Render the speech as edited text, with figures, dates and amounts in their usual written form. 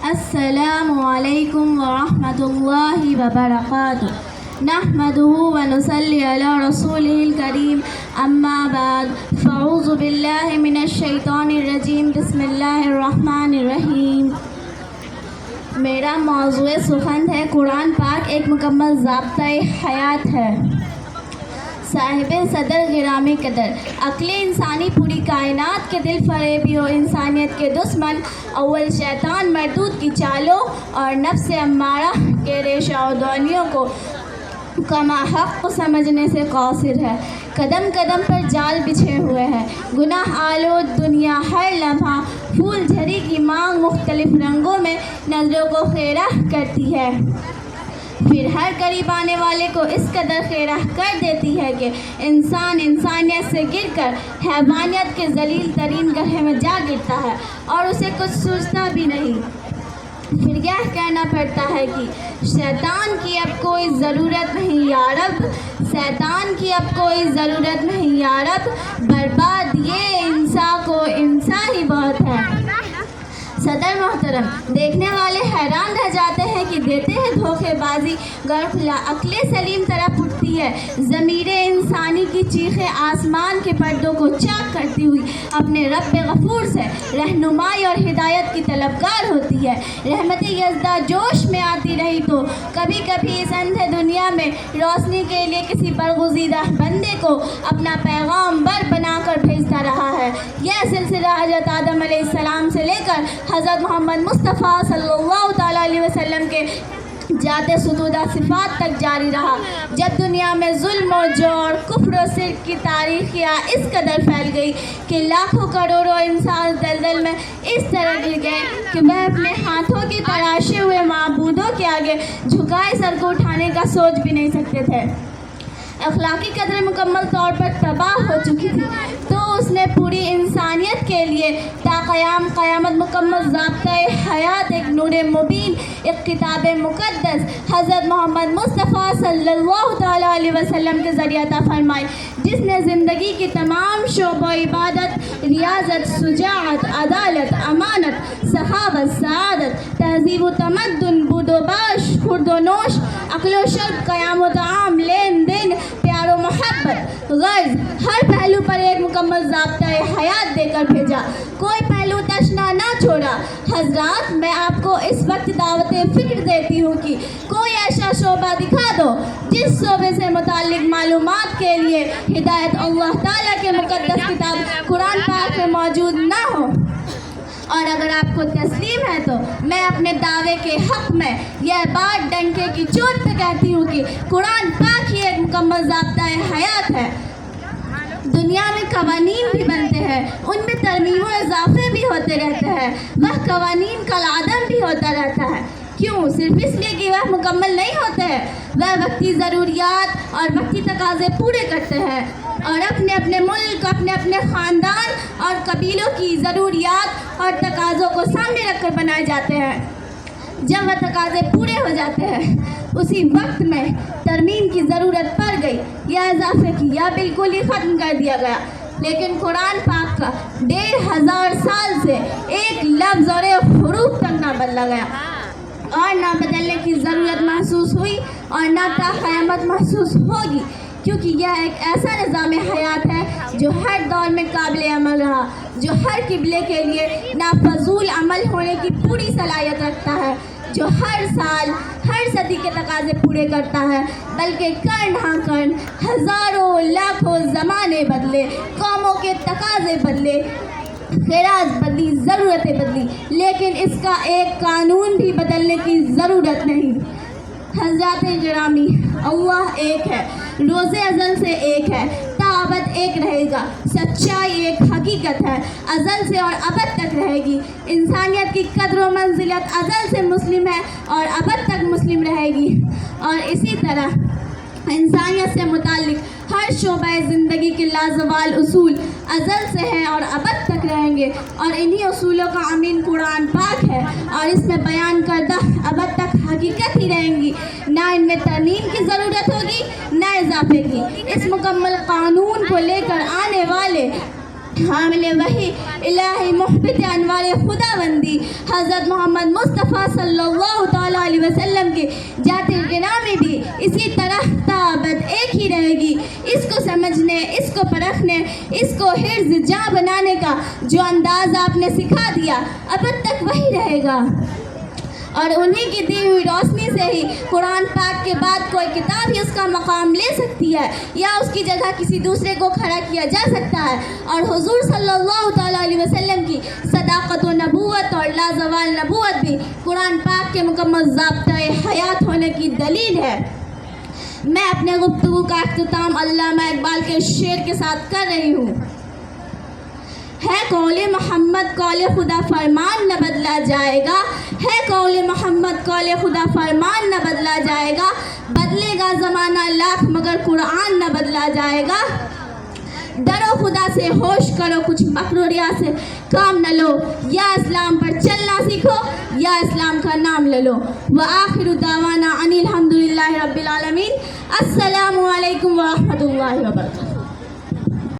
السلام علیکم ورحمۃ اللہ وبرکاتہ نحمده ونصلی علی رسولہ الکریم اما بعد فاعوذ باللہ من الشیطان الرجیم بسم اللہ الرحمن الرحیم۔ میرا موضوع سخن ہے قرآن پاک ایک مکمل ضابطۂ حیات ہے۔ صاحب صدر گرامی قدر، عقل انسانی پوری کائنات کے دل فریبی و انسانیت کے دشمن اول شیطان مردود کی چالوں اور نفس امارہ کے ریشہ و دانیوں کو کما حق سمجھنے سے قاصر ہے۔ قدم قدم پر جال بچھے ہوئے ہیں، گناہ آلود دنیا ہر لمحہ پھول جھری کی مانگ مختلف رنگوں میں نظروں کو خیرہ کرتی ہے، پھر ہر قریب آنے والے کو اس قدر خیرہ کر دیتی ہے کہ انسان انسانیت سے گر کر حیوانیت کے ذلیل ترین گڑھے میں جا گرتا ہے اور اسے کچھ سوچتا بھی نہیں۔ پھر یہ کہنا پڑتا ہے کہ شیطان کی اب کوئی ضرورت نہیں یا رب، شیطان کی اب کوئی ضرورت نہیں یا رب، برباد یہ انسان کو انسان ہی بہت ہے۔ صدر محترم، دیکھنے والے حیران رہ جاتے ہیں کہ دیتے ہیں دھوکے بازی گر کھلا عقل سلیم طرف اٹھتی ہے، ضمیر انسانی کی چیخیں آسمان کے پردوں کو چاک کرتی ہوئی اپنے رب غفور سے رہنمائی اور ہدایت کی طلبگار ہوتی ہے۔ رحمت یزدہ جوش میں آتی رہی تو کبھی کبھی اس اندھے دنیا میں روشنی کے لیے کسی برگزیدہ بندے کو اپنا پیغام بر بنا کر بھیجتا رہا ہے۔ یہ سلسلہ حضرت آدم علیہ السلام سے لے کر حضرت محمد مصطفیٰ صلی اللہ تعالیٰ علیہ وسلم کے ذات ستودہ صفات تک جاری رہا۔ جب دنیا میں ظلم و جور، کفر و شرک کی تاریخیاں اس قدر پھیل گئی کہ لاکھوں کروڑوں انسان دلدل میں اس طرح گر گئے کہ وہ اپنے ہاتھوں کی تراشے ہوئے معبودوں کے آگے جھکائے سر کو اٹھانے کا سوچ بھی نہیں سکتے تھے۔ اخلاقی قدریں مکمل طور پر تباہ ہو چکی تھی تو اس نے پوری انسانیت کے لیے تا قیام قیامت مکمل ضابطۂ حیات، ایک نور مبین، ایک کتاب مقدس حضرت محمد مصطفیٰ صلی اللہ تعالیٰ علیہ وسلم کے ذریعہ عطا فرمائی، جس نے زندگی کی تمام شعبہ عبادت، ریاضت، شجاعت، عدالت، امانت، سخاوت، سعادت، تہذیب و تمدن، بود و باش، خورد و نوش، عقل و شرب، قیام و طعام، لین دین، پیار و محبت، غرض ہر پہلو پر ایک مکمل ضابطۂ حیات دے کر بھیجا، کوئی پہلو تشنا نہ چھوڑا۔ حضرات، میں آپ کو اس وقت دعوت فکر دیتی ہوں کہ کوئی ایسا شعبہ دکھا دو جس شعبے سے متعلق معلومات کے لیے ہدایت اللہ تعالیٰ کے مقدس کتاب قرآن پاک میں موجود نہ ہو، اور اگر آپ کو تسلیم ہے تو میں اپنے دعوے کے حق میں یہ بات ڈنکے کی چوٹ پہ کہتی ہوں کہ قرآن پاک ہی ایک مکمل ضابطۂ حیات ہے۔ دنیا میں قوانین بھی بنتے ہیں، ان میں ترمیم و اضافے بھی ہوتے رہتے ہیں، وہ قوانین کالعدم بھی ہوتا رہتا ہے۔ کیوں؟ صرف اس لیے کہ وہ مکمل نہیں ہوتے ہیں، وہ وقتی ضروریات اور وقتی تقاضے پورے کرتے ہیں اور اپنے اپنے ملک، اپنے اپنے خاندان اور قبیلوں کی ضروریات اور تقاضوں کو سامنے رکھ کر بنائے جاتے ہیں۔ جب وہ تقاضے پورے ہو جاتے ہیں اسی وقت میں ترمیم کی ضرورت پڑ گئی یا اضافے کی یا بالکل ہی ختم کر دیا گیا، لیکن قرآن پاک کا 1500 سال سے ایک لفظ اور ایک حروف تک نہ بدلا گیا اور نہ بدلنے کی ضرورت محسوس ہوئی اور نہ تا قیامت محسوس ہوگی، کیونکہ یہ ایک ایسا نظام حیات ہے جو ہر دور میں قابل عمل رہا، جو ہر قبلے کے لیے نافذول عمل ہونے کی پوری صلاحیت رکھتا ہے، جو ہر سال ہر صدی کے تقاضے پورے کرتا ہے، بلکہ کرن ہاں کرن ہزاروں لاکھوں زمانے بدلے، قوموں کے تقاضے بدلے، خیرات بدلی، ضرورتیں بدلی، لیکن اس کا ایک قانون بھی بدلنے کی ضرورت نہیں۔ حضرات گرامی، اللہ ایک ہے، روز ازل سے ایک ہے، تا ابد ایک رہے گا، سچائی ایک حقیقت ہے، ازل سے اور ابد تک رہے گی۔ انسانیت کی قدر و منزلت ازل سے مسلم ہے اور ابد تک مسلم رہے گی، اور اسی طرح انسانیت سے متعلق ہر ہر شعبہ زندگی کے لازوال اصول ازل سے ہیں اور ابد تک رہیں گے، اور انہی اصولوں کا امین قرآن پاک ہے، اور اس میں بیان کردہ ابد تک حقیقت ہی رہیں گی، نہ ان میں ترمیم کی ضرورت ہوگی نہ اضافے کی۔ اس مکمل قانون کو لے کر آنے والے حامل وحی الہی محبت انوار خدا بندی حضرت محمد مصطفیٰ صلی اللہ تعالیٰ علیہ وسلم کی ذات گرامی بھی اسی طرح تا ابد ایک ہی رہے گی۔ اس کو سمجھنے، اس کو پرکھنے، اس کو حرز جاں بنانے کا جو انداز آپ نے سکھا دیا ابد تک وہی رہے گا، اور انہی کی دی ہوئی روشنی سے ہی قرآن پاک کے بعد کوئی کتاب ہی اس کا مقام لے سکتی ہے یا اس کی جگہ کسی دوسرے کو کھڑا کیا جا سکتا ہے، اور حضور صلی اللہ تعالیٰ علیہ وسلم کی صداقت و نبوت اور لازوال نبوت بھی قرآن پاک کے مکمل ضابطۂ حیات ہونے کی دلیل ہے۔ میں اپنے گفتگو کا اختتام علامہ اقبال کے شعر کے ساتھ کر رہی ہوں۔ ہے قول محمد قول خدا فرمان نہ بدلا جائے گا، ہے قول محمد قول خدا فرمان نہ بدلا جائے گا، بدلے گا زمانہ لاکھ مگر قرآن نہ بدلا جائے گا۔ ڈرو خدا سے، ہوش کرو، کچھ مکر و ریا سے کام نہ لو، یا اسلام پر چلنا سیکھو یا اسلام کا نام لے لو۔ وآخر دعوانا ان الحمدللہ رب العالمین۔ السلام علیکم ورحمۃ اللہ وبرکاتہ۔